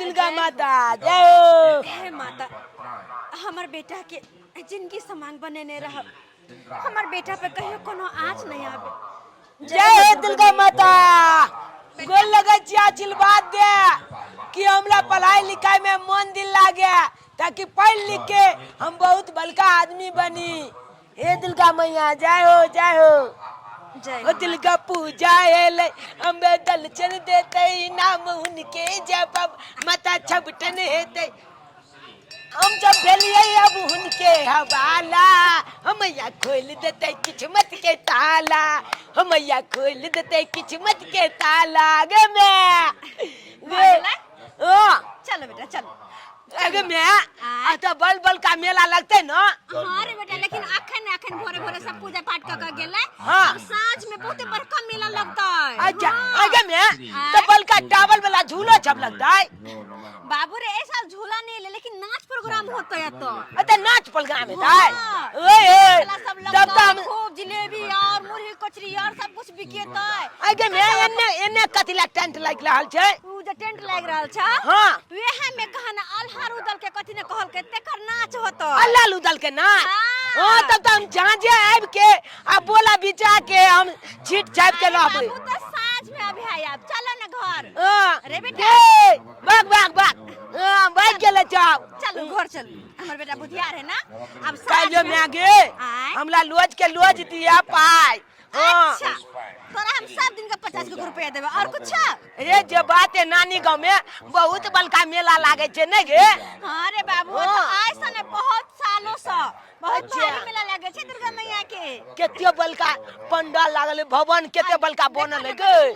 दुर्गा माता जय हो। हे माता हमर बेटा के जिंदगी समान बनेने रह, हमर बेटा पे कहियो कोनो आँच नहीं आवे। जय हो दुर्गा माता। गोल लगे छी आशीर्वाद दे कि हमरा पढ़ाई लिखाई में मन दिल लागे ताकि पढ़ लिख के हम बहुत बड़का आदमी बनी। हे दुर्गा मैया जय हो जय हो। जय ओ दिल का पूजा है हमें दलचन देते नाम उनके जब माता छबटन हेते हम जब भेलिए अब उनके हवाला हमैया खोल देते किस्मत के ताला हमैया खोल देते किस्मत के ताला गे मैं चलो बेटा चलो। अगे मैं तो बल बल का मेला लगते ना। हाँ रे बेटा लेकिन अखन भोरे भोरे सब पूजा पाठ कर गेले। हाँ। अब साँझ में बहुत बड़का मेला लगता है। अच्छा अगे मैं तो बल का टावल वाला झूला छप लगता है। बाबू रे ऐसा झूला नहीं ले लेकिन नाच प्रोग्राम होता है तो। अच्छा नाच प्रोग्राम है हाँ। ओए सब तब तो हम खूब जिलेबी और मुरही कचरी और सब कुछ बिकेता है। अगे मैं एने कथिला टेंट लाग रहल छै। उ जे टेंट लाग रहल छ हां वेहे में कहना अल्हार उदल के कथि ने कहल के तेकर नाच होतो। अल्लाह उदल के नाच। हाँ। हां तब तो हम झांझे आब के आ बोला बिचा के हम छीट छाप के रहबै। बाबू तो साँझ में अभी आब चलो ना घर। हां रे बेटा भाग हां भाग गेले जाओ। चलो घर चल हमर बेटा बुधियार है ना। अब काल्यो में आगे हमरा लोज के लोज दिया पाई। अच्छा तोरा हम सब दिन का 50 रुपया देबे और कुछ। रे जे बात है नानी गांव में बहुत बड़का मेला लागे छै ने गे। हां रे बाबू तो आइ सने बहुत सालों से बहुत भारी मेला लागे छै दुर्गा मैया के। केते बड़का पंडाल लागल भवन केते बड़का बनल है गे।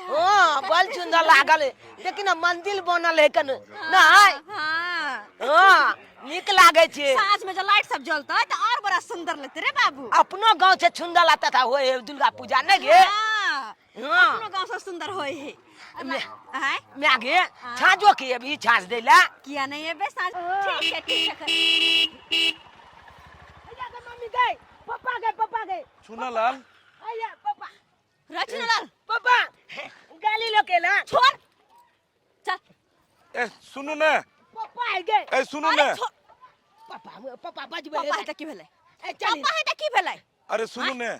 हां बड़ सुंदर लागल लेकिन मंदिर बनल है कन ना। हां हां निक लागे छै। साँझ में जो लाइट सब जलता तो और बड़ा सुंदर लगते रे बाबू। अपनो गांव से सुंदर लगता था होए दुर्गा पूजा ने गे। हां अपनो गांव से सुंदर होए है। मैं आगे छाजो के अभी छाज देला किया नहीं है बे साँझ। ठीक है मम्मी गए पापा गए सुनलाल आया पापा रचनालाल पापा गाली लोकेला छोड़ चल। ए सुनु ने पापा आ गए। ए सुनु ने पापा बजबे पापा है त की भेलै। ए चल पापा है त की भेलै। अरे सुनु ने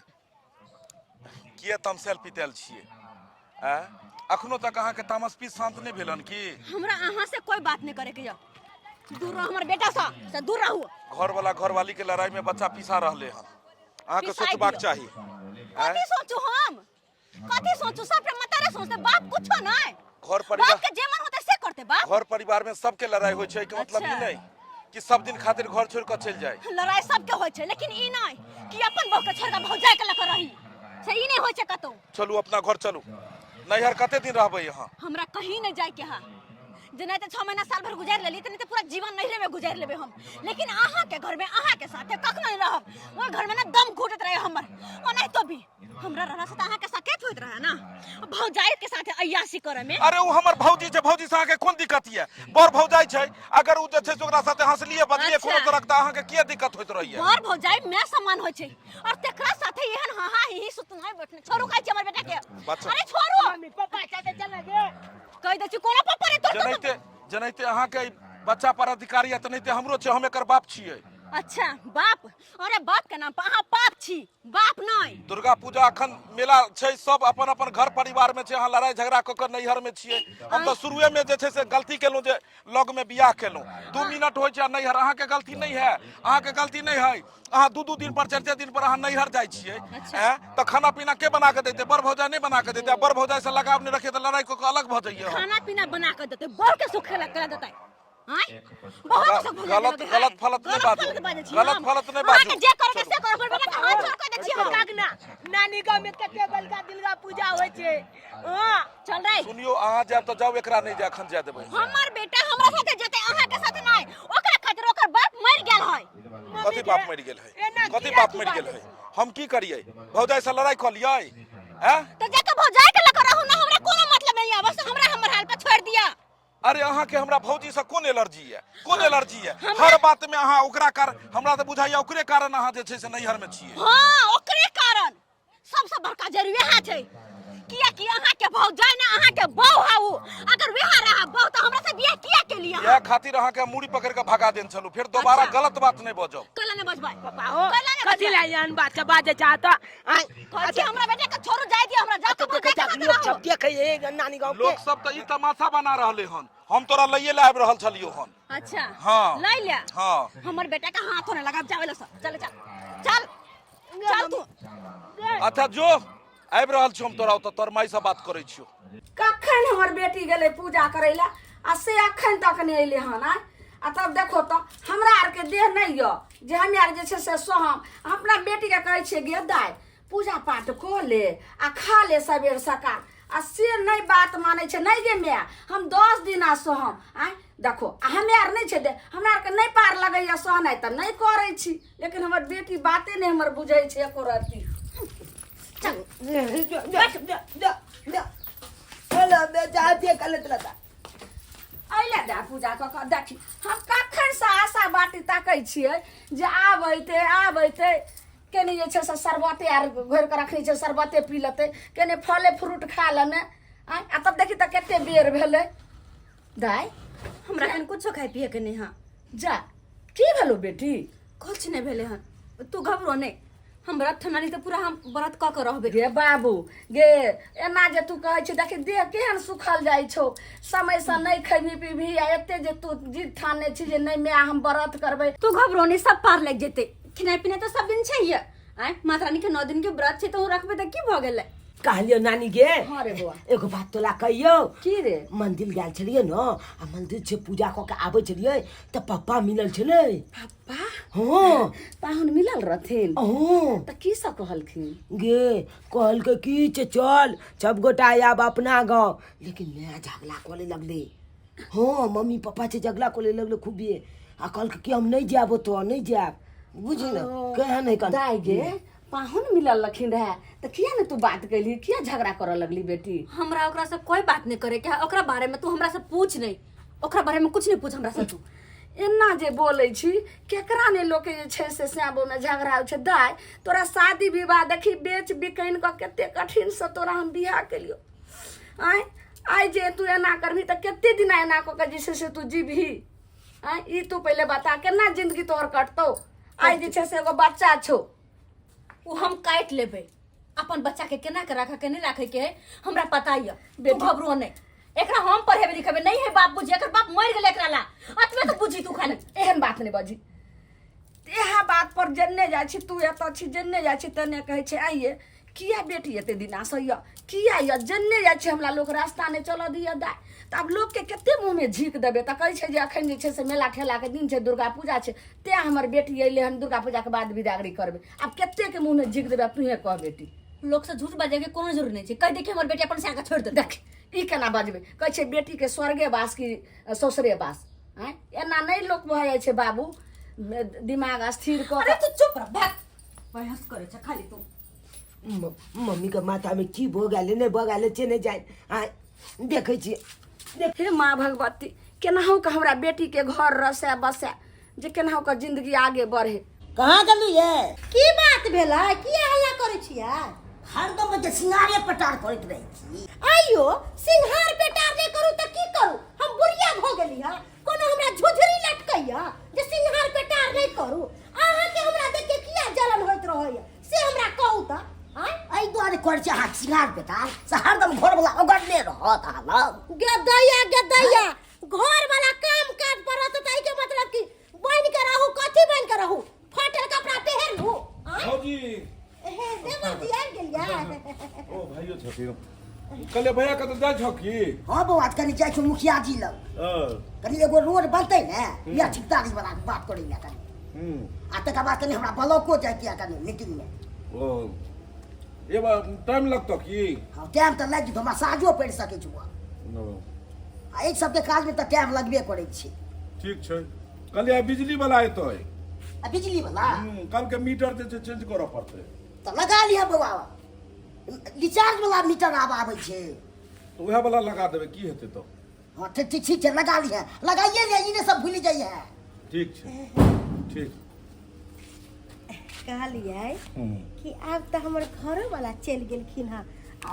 किए तमसेल पिटेल छिए आ अखनो तक अहाँ के तामस पी शांत नहीं भेलन की। हमरा अहाँ से कोई बात नहीं करे के य दूर रहो हमर बेटा से दूर रहू। घर वाला घरवाली के लड़ाई में बच्चा पिसा रहले हन अहाँ के सोचबाक चाहिए। कथि सोचू हम कथि सोचू सब मतारे सोचते बाप कुछो नहीं। घर बाप परिवार के जे मन होते से करते बाप। घर परिवार में सबके लड़ाई होय छै के मतलब ई नहीं कि सब दिन खातिर घर छोड़ के चल जाए। लड़ाई सबके होय छै लेकिन ई नहीं कि अपन बहू के छोड़ के भौजाई के लक रही से ई नहीं होय छै कतो। चलू अपना घर चलू नैहर कते दिन रहबै यहाँ। हमरा कहीं नहीं जाए के हा जना तो 6 महीना साल भर गुजार लेली त नहीं तो पूरा जीवन नहिरे में गुजार लेबे हम। लेकिन अहाँ के घर में अहाँ के साथे कखनो नहीं रहब। वो घर में ना दम घुटत रहे हमर ओ नहीं तो भी हमरा रहला से अहाँ के सकेत होइत रहे ना भौजाई के साथे अय्यासी करे में। अरे वो हमर भौजी छै भौजी से अहाँ के कोन दिक्कत ये बर भौजाई छै अगर उ जे छै ओकरा साथे हंसलिए बदलिए कोनो तरह त अहाँ के किया दिक्कत होइत रहिए। बर भौजाई में सम्मान होय छै और तेकरा साथे एहन हाहा ही सुतनाय बैठने छोरू कहै छै हमर बेटा के। अरे छोरू मम्मी पापा चाचा चल गे कह दे छी कोनो पापा रे तोर जनैते अहाँ के बच्चा पर अधिकारी है त नहीं हमरो छै हम एकर बाप छियै। अच्छा बाप अरे बाप के नाम पर अहाँ पाप छी बाप नहीं। दुर्गा पूजा अखन मेला छै सब अपन अपन घर परिवार में छै अहाँ लड़ाई झगड़ा क के नैहर में छियै। हम तो शुरुए में जे छै से गलती केलहुं जे लग में बियाह केलहुं 2 मिनट होय छै नैहर अहाँ के गलती नहीं है अहाँ के गलती नहीं है। अहाँ 2 दिन पर 4 दिन पर अहाँ नैहर जाय छियै त खाना पीना के बना के देते बर भौजाई नहीं बना के देते बर भौजाई से लगाव नहीं रखे त लड़ाई को अलग भ जाइए। खाना पीना बना के देते बर के सुख करा देते गलत फलत नहीं बाजू गलत फलत नहीं बाजू जे करे के से करे बेटा के हाथ छोड़ के देखिए हम कागना नानी गांव में कते बलका दुर्गा पूजा होय छै। हां चल रे सुनियो अहाँ जाब त जाओ एकरा नहीं जा अखन जा देबै। हमर बेटा हमरा साथे जते अहाँ के साथे नहीं ओकरा खातिर ओकर बाप मर गेल है। कथि बाप मर गेल है कथि बाप मर गेल है हम की करिए भौजाई से लड़ाई क लियै हैं त जाके भौजाई के लक रहू ना हमरा कोनो मतलब नहीं है बस हमरा हमर हाल पे छोड़ दिया। अरे अहाँ के हमरा भौजी से कोन एलर्जी है हर बात में अहाँ ओकरा कर हमरा त बुझाइया ओकरे कारण अहाँ जे छै से नैहर में छियै। हां ओकरे कारण सबसे बड़का जरूरी है छै किया कि अहाँ के भौजाई ने अहाँ के बहू हाउ अगर वह रहा बहू तो हमरा से बियाह किया वह खातिर अहाँ के मूड़ी पकड़ के भगा देन चलू फिर दोबारा अच्छा। गलत बात नहीं बजो कल ने बजबाई पापा हो कल ने कथी ला यान बात बाजे चाहता कहती हमरा बेटा के छोड़ो जाय दिया हमरा जा तो लोग सब देखे ये नानी गांव लोग के सब तो ई तमाशा बना रहले हन हम तोरा लइये लाब रहल छलियो हन अच्छा हाँ। लै लिया हाँ हमर बेटा का हाथ होने लगा जावे चल चल चल तू अच्छा जो आबि रहल छी हम तोरा तो तोर माई से बात करै छियो कखन हमर बेटी गेलै पूजा करै ला आ से अखन तक नहीं अइले हन आ तब देखो तो हमरा आर के देह नहीं य जे हमे आर जे छै से सोहम अपना बेटी के कहै छियै गे दाय पूजा पाठ को ले आ खा ले सबेर सकाल आ से नहीं बात मानै छै नहीं गे माय हम 10 दिना सोहम देखो आ हमे आर नहीं छै दे हमरा आर के नहीं पार लगैया सहनाइ त नहीं करै छी लेकिन हमर बेटी बाते नहीं हमर बुझै छै एको रत्ती हेलो बेटा दे कलत लता अइले दे पूजा कऽ कऽ देखी हम कखन से आशा बाटी ताकै छियै जे आबैते केने जे छै से शरबते आर घोरि कऽ रखने छै शरबते पी लेतै केने फले फ्रूट खा लेने आ तब देखी तऽ कते बेर भेलै दाय हमरा एहन कुछो खाइ पिए के नहीं हां जा की भेलो बेटी कुछ नहीं भेले हन तू घबरो नहीं हम व्रत ठनानी तो पूरा हम व्रत क के रहबे गे बाबू गे एना जे तू कहै छी देखी देह केहन सुखल जाइ छौ समय से नहीं खैबी पीबी आ एते जे तू जिद ठाने छी जे नहीं मैं हम व्रत करबै तू घबरो नहीं सब पार लग जेते खिनाई पिनाई तो सब दिन चाहिए माता रानी के 9 दिन के व्रत छै तो रखबे त की भ गेलै कहलियो नानी गे हाँ रे बौआ एगो बात तोला कहियो की रे मंदिर गेल छलियै न आ मंदिर से पूजा कऽ के आबै छलियै तऽ पप्पा मिलल छलै पापा हाँ पाहुन मिलल रहथिन हाँ तऽ की सब कहलखिन गे कहलकै की चल सब गोटा आब अपना गाँव लेकिन मैं झगड़ा करे लगले हाँ मम्मी पापा से झगड़ा करे लगले खूबिए आ कहलकै कि हम नहीं जाब तो नहीं जाब बुझी न कहे नहीं कर दाय गे पाहुन मिलल लखिन रहे तो किया ने तू बात कैली किया झगड़ा करे लगली बेटी हमरा ओकरा से कोई बात नहीं करे के ओकरा बारे में तू हमरा से पूछ नहीं ओकरा बारे में कुछ नहीं पूछ हमरा से तू एना जे बोलै छी केकरा ने लोग जे छै से श्यामो में झगड़ा होइ छै दाय तोरा शादी विवाह देखी बेच बिकैन क केते कठिन से तोरा हम बियाह केलियो आइ जे तू एना करबी त केते दिन एना क के जे छै से तू जीबही ई तू पहले बता केना जिंदगी तोहर कटतौ आइ जे छै से एगो बच्चा छौ वो हम काट लेबे अपन बच्चा के केना के रखा के नहीं रखे के हमरा पता ही बेटी। तू घबरो नहीं एकरा हम पढ़ेबे लिखेबे नहीं है बाप बुझी एकर बाप मर गेले एकरा ला अतबे तो बुझी तू खाने एहन बात नहीं बजी इएह बात पर जन्ने जाइ छी तू एतऽ छी जन्ने जाइ छी तन्ने कहै छै आइये किया बेटी एते दिना से किया जन्ने जाइ छी हमरा लोग रास्ता नहीं चलऽ दिया दाय तऽ आब लोग के केते मुंह में झीक देबे तऽ कहै छै जे अखन जे छै से मेला ठेला के दिन छै दुर्गा पूजा छै ते हमर बेटी अइले हन दुर्गा पूजा के बाद विदागरी करबे आब केते के मुंह में झीक देबे तूहे कह बेटी लोग से झूठ बाजे के कोनो जरूरी नहीं छै कह दे कि हमर बेटी अपन साका छोड़ दे देख ई केना बजबे कहै छै बेटी के स्वर्गे वास की ससुरे वास एना नहीं लोग भऽ जाइ छै बाबू दिमाग स्थिर क अरे तू चुप रह भाग बहस करे छ खाली तू मम्मी के माथा में की भो गेले नहीं भो गेले से नहीं जाए देखै छी हे माँ भगवती केनाहु के हमरा बेटी के घर रसे बसे जे केनाहु के जिंदगी आगे बढ़े कहाँ गेलू ये की बात भेला की हल्ला करे छियै हरदम जे सिंगारे पटार करैत रहै छी आइयो सिंहार पेटार नहीं करू त की करू हम बुढ़िया भ गेली ह कोनो हमरा झुझरी लटकैया जे सिंहार पेटार नहीं करू अहाँ के हमरा देख के किया जलन होइत रहैया से हमरा कहू त एहि दुआरे करै छी अहाँ सिंगार पेटार से हरदम घरवला ओगरले रहत अहाँ गदैया घर वाला काम काज पर रहत त के मतलब की बन के रहू कथी बन के रहू फाटल कपड़ा पहिर लू भौजी हे देवर जी आ गेलिया ओ भाइयो छथिन कले भैया के तो जाय छ की हाँ बौआ कनि जाइ छी मुखिया जी लग कनि एगो रोड बनतै ने या ठिकदारी वाला बात करै ले कनि आ तकर बाद कनि हमरा ब्लॉको जाइके कनि मीटिंग में ओ ये टाइम लगतो की हाँ टाइम तऽ लागि जेतौ हमरा साजो पड़ि सकै छै आ एहि सबके काज में तऽ टाइम लगबे करै छै ठीक छै कल बिजली वाला एतै आ बिजली वाला कल के मीटर जे छै चेंज करऽ पड़तै तऽ लगा लिअ बौआ रिचार्ज वाला मीटर आब आबै छै तो वह वाला लगा देबै की हेतै तो हाँ ठीक छै लगा लिअ लगाइए लिअ ई सब भूल जाइए ठीक छै ठीक कहलिए कि आब तो हमर घरों वाला चल गेलखिन ह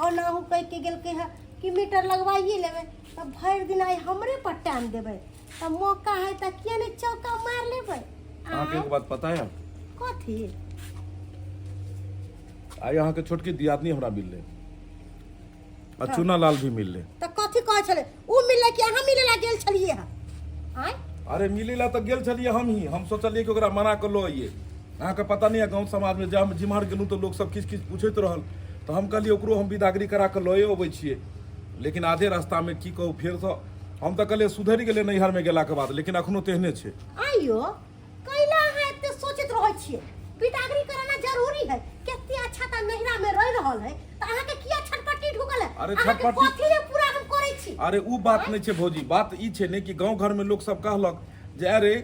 ओनाहु कह के गेलकै ह कि मीटर लगवाइए लेबे तब भर दिन आई हमरे पर टाइम देबे तब मौका है त किया नहीं चौका मार लेबे। अहाँके एक बात पता है कथी आई अहाँके छोटकी दियादनी हमरा मिलले आ चूना लाल भी मिलले। त कथी कहै छले उ मिले कि अहाँ मिले ला गेल छलिए ह आय अरे मिले ला तो गेल छलिए हम ही, हम सोचलिए कि ओकरा मना कर लो आइए। अहाँके पता नहीं है गाँव समाज में जब जिम्हर गेलूँ तो लोग सब किछ किछ पूछैत रहल तो हम कहलिए ओकरो हम विदागरी करा के लए अबै छियै। लेकिन आधे रास्ता में की कहू फेर से हम तो कहलिए सुधरि गेलै नैहर में गेला के बाद, लेकिन अखनो तेहने छै। आइयो कैला है एते सोचत रहै छियै विदागरी कराना जरूरी है केते अच्छा त नहिरा में रह रहल है त अहाँ के किया छटपटी ढुकल है। अरे अहाँ के छटपटी- कथी ले पूरा हम करै छी। अरे उ बात नहीं छै भौजी, बात ई छै ने कि गांव घर में लोग सब कहलक जे अरे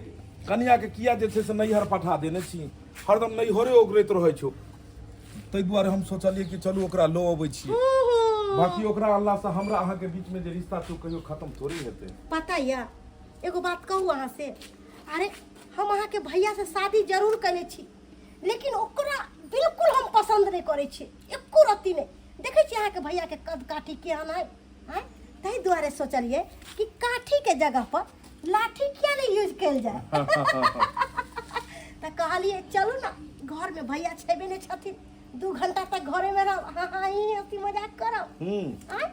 कन्या के किया जे छै से नैहर पठा देने छी, हरदम नैहरे ओगरैत रहै छौ। ताहि दुआरे हम सोचलिए कि चलू ओकरा लो अबै छी। बाकी ओकरा अल्लाह से हमरा अहाँ के बीच में जे रिश्ता छै कहियो खत्म थोड़ी हेतै। पता या एगो बात कहू अहाँ से, अरे हम अहाँ के भैया से शादी जरूर कने छी लेकिन ओकरा बिल्कुल हम पसंद नहीं करे छी एको रत्ती नहीं। देखे छी अहाँ के भैया के कद काठी केहन है हैं ताहि दुआरे सोचलिए कि काठी के जगह पर लाठी किया नहीं यूज कल जाए। त कहलिए चलू ना घर में भैया छेबे नहीं छथिन 2 घंटा तक घरे में रह हाँ ही हंसी मजाक करब आय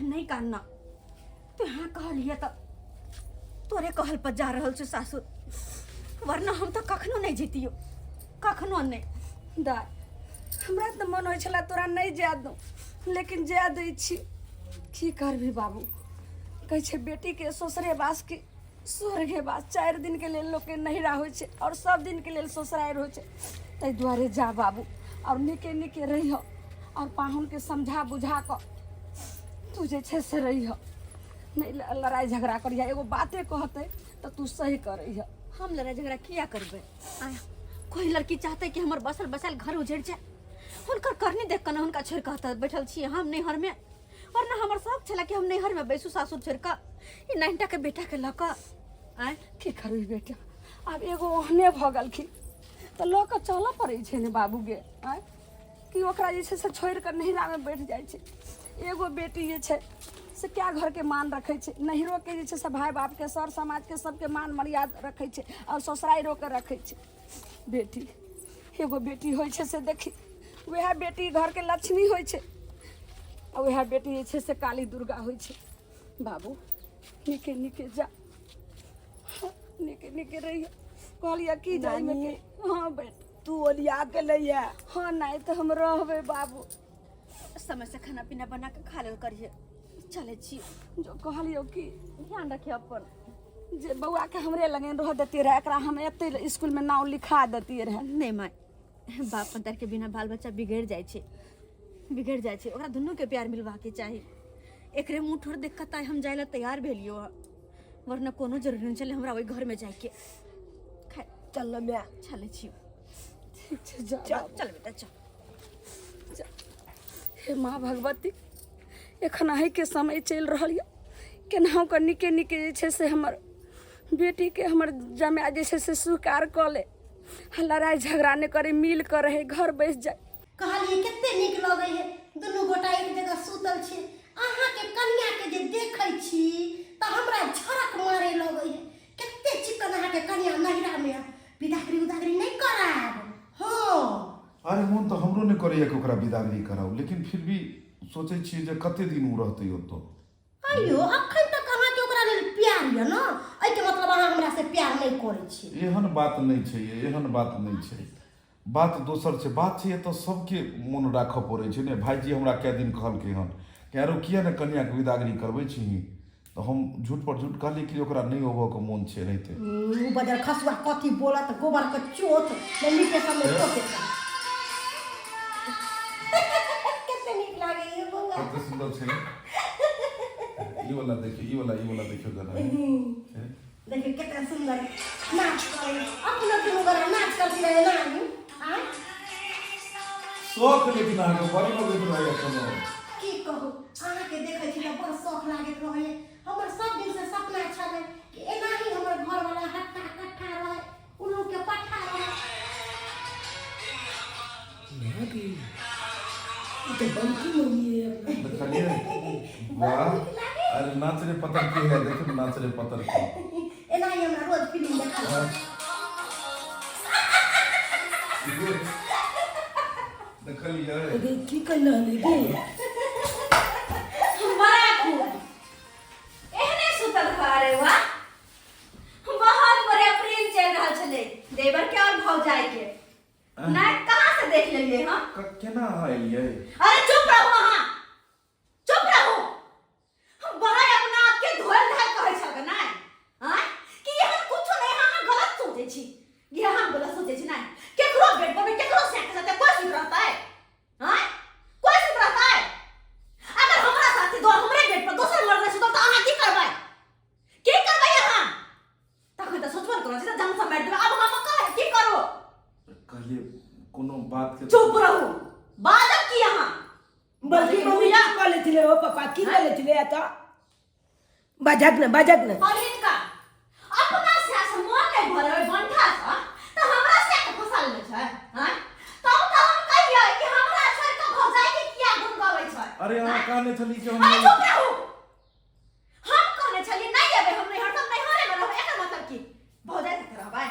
नहीं करना तो हाँ कहलिए तो तोरे कहल पर जा रहल छै सासुर, वरना हम तो कखनो नहीं जीतियो कखनो नहीं। दाय हमरा तऽ मन होइ छला तोरा नहीं जाय दू लेकिन जाय दै छी। की करबी बाबू, कहै छै बेटी के ससुरे बास की स्वर्गे बास। 4 दिन के लेल लोग के नहिरा होइ छै और सब दिन के लेल ससुरारि होइ छै। ताहि दुआरे जा बाबू और नीके नीके रहिह और पाहुन के समझा बुझा कऽ तू जे छै से रहिह, नहीं लड़ाई झगड़ा करिह। एगो बाते कहते तो तू सही करइह। हम लड़ाई झगड़ा किया करबे आय कोई लड़की चाहते कि हमर बसल बसल घर उजड़ जाए, हुनकर करनी देख कर हुनका छोड़ कहता बैठल छी हम नैहर में, वरना हमर शौक छला कि हम नैहर में बैसू सासुर छोड़ कर ई 9टा के बेटा के लक आय की करबी बेटा, आब एगो ओहने भऽ गेलखिन तऽ लऽ कऽ चलऽ पड़ै छै ने बाबू गे। आय कि ओकरा जे छै से छोड़ि कऽ नैहरा में बैठ जाइ छै। एगो बेटी जे छै से क्या घर के मान रखे छै, नैहरो के जे छै से भाई बाप के सर समाज के सबके मान मर्यादा रखे छै और ससुराइरो के रखे छै। बेटी एगो बेटी होइ छै से देखी वह बेटी घर के लक्ष्मी होइ छै और वह बेटी जे छै से काली दुर्गा होइ छै। बाबू नीके नीके जा, नीके नीके रहिए। कहलिए की जाई में के हाँ बेटा तू ओलिया के लइया। हाँ नहीं तो हम रहबे बाबू। समय से खाना पीना बना के खा लेल करिए। चले छी जो कहलियो की ध्यान रखिए अपन। जे बउआ के हमरे लगे रह देती रहे, एकरा हम एते स्कूल में नाम लिखा देती रहे। नहीं माय बाप मतार के बिना बाल बच्चा बिगड़ जाए छै, बिगड़ जाए छै। ओकरा दुनू के प्यार मिलवा के चाही। एकरे मुंह ठोर देख के ताई हम जाए ला तैयार भेलियो, वरना कोनो जरूरी नहीं चले हमरा ओई घर में जाए के। खाए चल मैं चले छी। ठीक छै जा चल चल बेटा चल। हे माँ भगवती, एखन अही के समय चल रहा है केनाहु के नीके नीके जे छै से हमर बेटी के हमर जमाय जे छै से स्वीकार कऽ ले, लड़ाई झगड़ा नहीं करे, मिल कर रहे, घर बैस जाए। कहलिए कते नीक लगे है दुनू गोटा एक जगह सुतल छी। अहाँ के कन्या के जे देखै छी त हमरा झरक मारे लगे है। कते चिकन अहाँ के कन्या नहिरा में विदागरी उदागरी नहीं कराब। हाँ अरे मोन तो हमरो नहीं करैया कि ओकरा विदागरी कराऊ, लेकिन फिर भी सोचे छियै जे कते दिन उ रहतै ओतऽ। अयो अखन तक अहाँ के ओकरा लेल प्यार है ना, एहि के मतलब अहाँ हमरा से प्यार नहीं करै छी। एहन बात नहीं छै, एहन बात नहीं छै। बात दोसर छै, बात छै एतऽ सबके मोन राखऽ पड़ै छै ने। भाईजी हमरा कए दिन कहलकै हन कि आरो किया ने कन्या के विदागरी करबै छी, तो हम झूठ पर झूठ कहलिए कि ओकरा नहीं होबऽ के मोन छै रहिते। ऊ बदर खसुआ कथी बोलत गोबर के चोट मम्मी के सामने पोते। कते नीक लागे ये बउआ, कते सुंदर छै। ई वाला देखियो जरा। देखिए कितना सुंदर नाच करे। अपना दुनू गोरा नाच करती रहे ना हां शौक लेकिन अहाँके बड़ी लगैत रहैया कोनो। की कहू अहाँ के देखै छी त बड़ शौक लागैत रहै। हमर सब दिन से सपना छलै कि एना ही हमर घर वाला हट्टा कट्ठा रहे, उन्हों के पट्ठा रहे। मैं भी ये तो बंकी मम्मी है अपनी। देखलिए वाह अरे नाच रे पतर की है देखो नाच रे पतर की एना ही हमरा रोज फिल्म देखा देखलिए अरे की करना है गे बड़ा खूब एहने सुतल खारे वा बहुत बड़े प्रेम चल रहा छले देवर के और भौजाई के ना कहां से देख लेलिए हां केना आइलिए अरे चुप रहो वहां चुप रहो हम बड़ा अपना आप के धोल धाल कहै छ ना हां कि ये हम कुछ नहीं हां गलत सोचे छी ये हम गलत सोचे छी ना केकरो बेड पर केकरो सेट साथे कोई सुत रहता है हां कोई सुत रहता है अगर हमरा साथे दो हमरे बेड पर दोसर मर्द सुतल त अहां की करबै यहां तखन त सोचबो करो जे जान से मार देबे अब हम कहे की करो कहलिए कोनो बात के चुप रहो बात की यहां बल्कि मम्मी क्या कर लेती ले ओ पापा की कर लेती ले आता बजक न और इनका अपना से मन नहीं भरे बंठा था तो हमरा से के फसाल ले छै हां तो हम कहिए कि हमरा छोड़ के भौजाई के किया गुण गावे छै अरे अहाँ कहने छली कि अरे हम चुप रहो हम कहने छली नहीं आबे हम नहीं हरदम नहीं हारे में रहबे एकर मतलब की भौजाई के रहबै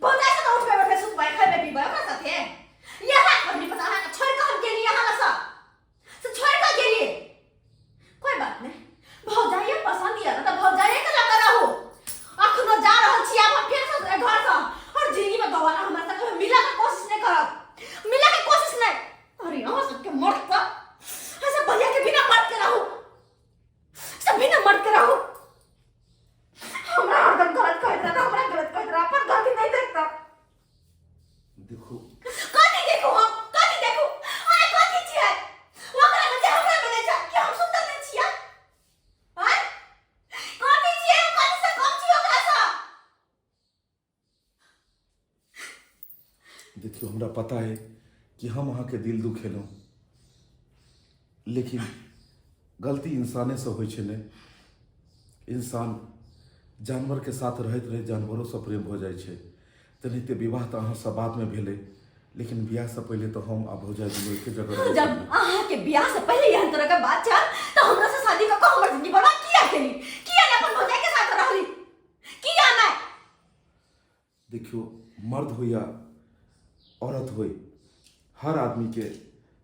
भौजाई से तो उठबे बैठे सुतबै खाबे पीबे ओकरा साथे यहां पर नहीं पता है छोड़ के हम गेली यहां से छोड़ के गेली कोई बात नहीं भौजाई पसंद है तो भौजाई के लगा रहो अखनो जा रहल छी आब हम फिर से घर से और जिंदगी में गवाना हमरा तक मिला के कोशिश नहीं करब मिला के कोशिश नहीं अरे यहाँ सबके मर्द का ऐसे भैया के बिना मर्द के रहो सब बिना मर्द के रहो हमरा हरदम गलत कहता था हमरा गलत कहता पर गलती नहीं देखता देखो कथी देखो हम कथी देखो अरे कथी छियै ओकरा में जे हमरा में नहीं छै कि हम सुंदर नहीं छियै हां कथी छियै कथी से कम छियै ओकरा से देखियो हमरा पता है कि हम अहाँ के दिल दुखेलहुँ लेकिन गलती इंसाने से होइ छै ने इंसान जानवर के साथ रहैत रहैत जानवरों से प्रेम हो जाइ छै तेनाहिते विवाह तऽ अहाँ सब बाद में भेलै लेकिन बियाह से पहले तो हम आ भौजाई दुनू एके जगह रहै जब अहाँ के बियाह से पहले यहन तरह का बात छ तो हमरा से शादी क हमर जिंदगी बर्बाद किया केली किया ने अपन भौजाई के साथ रहली किया नहीं देखियो मर्द हो या औरत हो हर आदमी के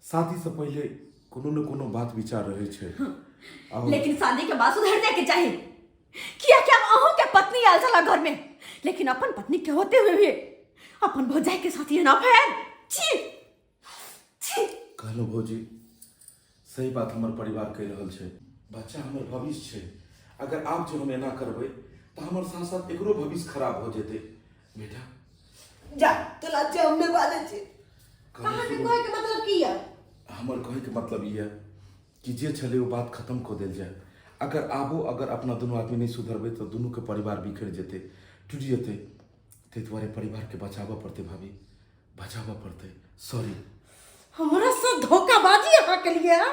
शादी से पहले कोनो न कोनो बात विचार रहे छै लेकिन शादी के बाद सुधरने के चाहिए किया क्या अहों के पत्नी आल चला घर में लेकिन अपन पत्नी के होते हुए भी अपन भौजाई के साथ ये ना फैल छी छी कहलो भौजी सही बात हमर परिवार कह रहल छै बच्चा हमर भविष्य छै अगर आप जो हम एना करबै तो हमर साथ साथ एकरो भविष्य खराब हो जेतै बेटा जा तो लाचे हमने वाले छे अहाँ के कोई के मतलब की है हमर कहे के मतलब ये कि जे छले वो बात खत्म को देल जाए अगर अपना दोनों आदमी नहीं सुधरबे तो दोनों के परिवार बिखर जेते टूट जेते ते तुम्हारे परिवार के बचावा पड़ते भाभी बचावा पड़ते सॉरी हमरा से धोखाबाजी अहाँ के लिए है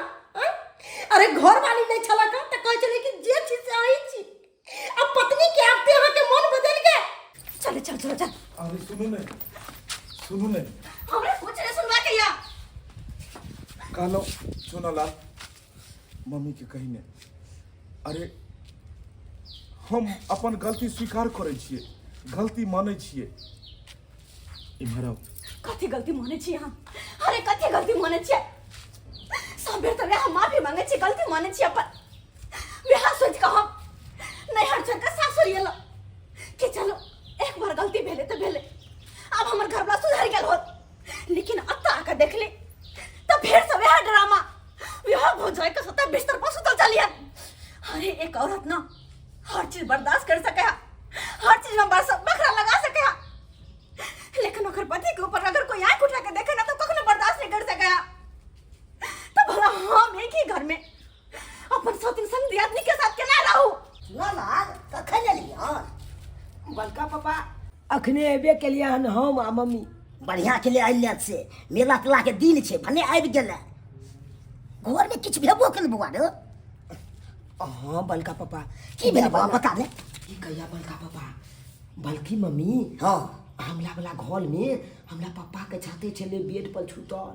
अरे घर वाली नहीं छला का त कह चले कि जे चीज से आई छी अब पत्नी के आपते अहाँ के मन बदल गए चल चल चल चल अरे सुनो ने हमरे कुछ नहीं सुनवा के या कहलो सुनो लाल मम्मी के कही ने अरे हम अपन गलती स्वीकार करे छिए गलती माने छिए इम्हर कथी गलती माने छी हम अरे कथी गलती माने छी सब बेर तो हम माफी मांगे छी गलती माने छी अपन बिहार सोच के हम नहीं हर छोड़ के सासुर गेलो कि चलो एक बार गलती भेले तो भेले अब हमर घर वाला सुधर गेल होत लेकिन अब तो आके देख ली तो फिर से वह ड्रामा विवाह हो जाए का सत्ता बिस्तर पर सुतल चलिए अरे एक औरत ना हर चीज बर्दाश्त कर सके हर चीज में बखरा लगा सके लेकिन अगर पति के ऊपर अगर कोई आंख उठा के देखे ना तो कखनो बर्दाश्त नहीं कर सके तो भला हम एक ही घर में अपन सौतीन संग आदमी के साथ केना रहू लाला कखन एलियै हन बड़का पापा अखने एबे के लिए हन हम आ मम्मी बढ़िया के लिए आइले से मेला तेला के दिन छै भने आबि गेलै घर में किछु भेबो केल बुआ रे हाँ बड़का पापा की भेल बुआ बता दे की कहिया बड़का पापा बल्कि मम्मी हाँ हमला वाला घर में हमरा पप्पा के छाते चले बेड पर छूतल।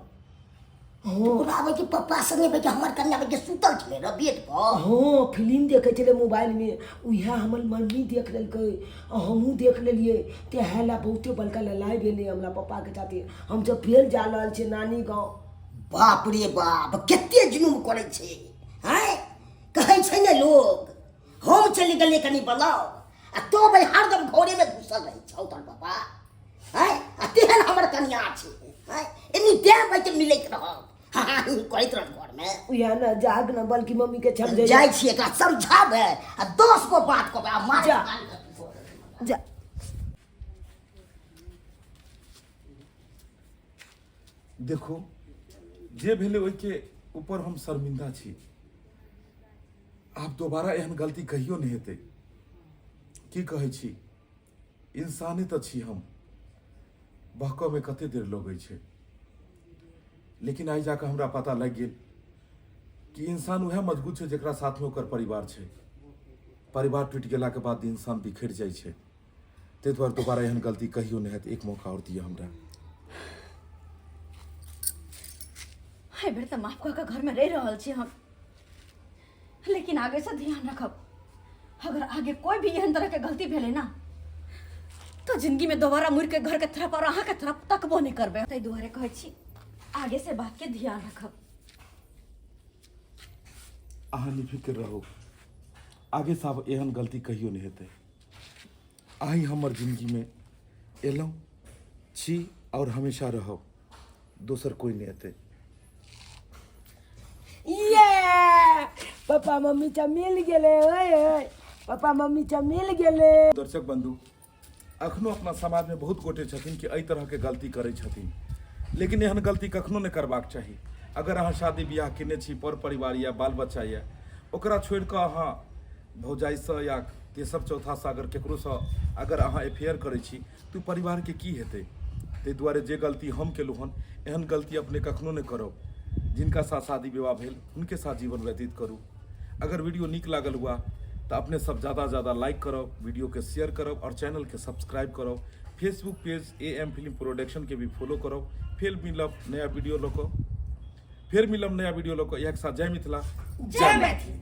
पूरा के पप्पा संगे बेके हमर कन्या बेके सुतल छले र बेड पर। हाँ फिल्म देखे चले मोबाइल में, उहे हमर मम्मी देख लेलकै, हमहूँ देख लेलिए। ते हैला बहुते बड़का लड़ाई भेलै हमरा पप्पा के साथे। हम जब फेर जा रहल छै नानी गाँव। बाप रे बाप, केते जुलुम करे छे हैं। कहै छै ने लोग हम चली गेलिए कनी बनाओ आ तो भाई हरदम घोड़े में घुसल रही छौ तोर पापा हैं। आ तेहन हमर कन्या छे हैं, एनी टाइम बैठ मिलैत रह। हाँ कहैत रह घर में उहे न जाग न बल्कि मम्मी के समझे जाय छी एकरा समझाबे आ 10 गो बात कहबे आ मार जा। जा देखो जे भेले ओइ के ऊपर हम शर्मिंदा छी। आप दोबारा एहन गलती कहियो नहीं हेतै। की कहै छी, इंसाने तो छी हम, बहकऽ में कते देर लगै छै। लेकिन आई जाकर हमरा पता लग गेल कि इंसान वह मजबूत है जरा साथ में ओकर परिवार छै। परिवार टूट गेला के बाद इंसान बिखर जाइ छै। ते दुआरे दोबारा एहन गलती कहियो नहीं हेतै। एक मौका और दिया हमरा। हाय बेर तो माफ कऽ घर में रह रहल छी हम, लेकिन आगे से ध्यान रखब। अगर आगे कोई भी एहन तरह के गलती भेले ना तो जिंदगी में दोबारा मुड़ के घर के तरफ और अहाँ के तरफ तकबो नहीं करबे। तै दुआरे कहै छी आगे से बात के ध्यान रखब। अहाँ निफिक्र रहो, आगे साहब एहन गलती कहियो नहीं हेतै। अहीं हमर जिंदगी में एलौं छी और हमेशा रहो, दोसर कोई नहीं हेतै। ये पापा मम्मी चा मिल गेले। ओए पापा मम्मी चा मिल गेले। दर्शक बंधु, अखनो अपना समाज में बहुत गोटे छथिन कि एहि तरह के गलती करै छथिन, लेकिन एहन गलती कखनो नहीं करबाक चाही। अगर अहाँ शादी बियाह केने छी, पर परिवार या बाल बच्चा या ओकरा छोड़ कऽ अहाँ भौजाई से या तेसर चौथा से अगर केकरो से अगर अहाँ अफेयर करै छी तो परिवार के की हेतै। ताहि दुआरे जे गलती हम केलहुँ हन, एहन गलती अपने कखनो नहीं करब। जिनका साथ शादी विवाह भेल उनके साथ जीवन व्यतीत करूँ। अगर वीडियो नीक लागल हुआ तो अपने सब ज़्यादा लाइक करब, वीडियो के शेयर करब और चैनल के सब्सक्राइब करब। Facebook page AM film production के भी फॉलो करब। फिर मिलब नया वीडियो लोको। एक साथ। जय मिथिला, जय मैथिली।